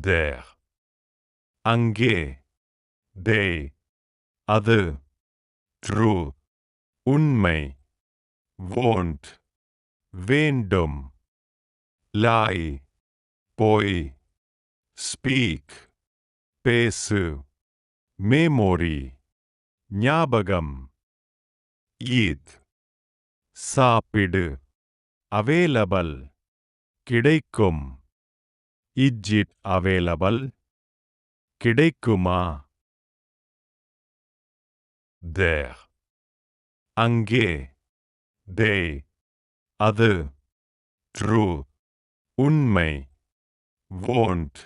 there. அங்கே. they. அது. true. உண்மை. won't. வேண்டும். lie. பொய். speak. பேசு. memory. ஞாபகம். eat. சாப்பிடு. available. கிடைக்கும். is it available? கிடைக்குமா? there. அங்கே. they. அது. true. உண்மை. won't.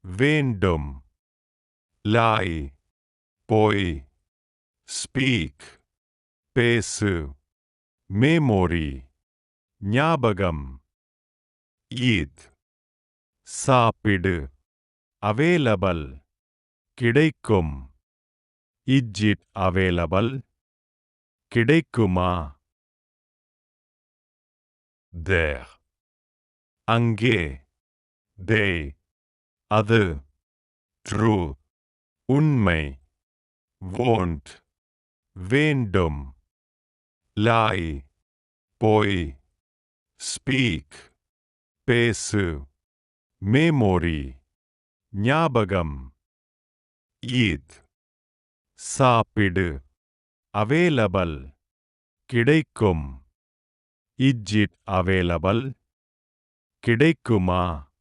வேண்டும். lie. பொய். speak. பேசு. memory. ஞாபகம். eat. சாப்பிடு. available. கிடைக்கும். is it available? கிடைக்குமா? there. அங்கே. they. அது. true. உண்மை. won't. வேண்டும். lie. பொய். speak. பேசு. memory. ஞாபகம். eat. சாப்பிடு. available. கிடைக்கும். is it available? கிடைக்குமா?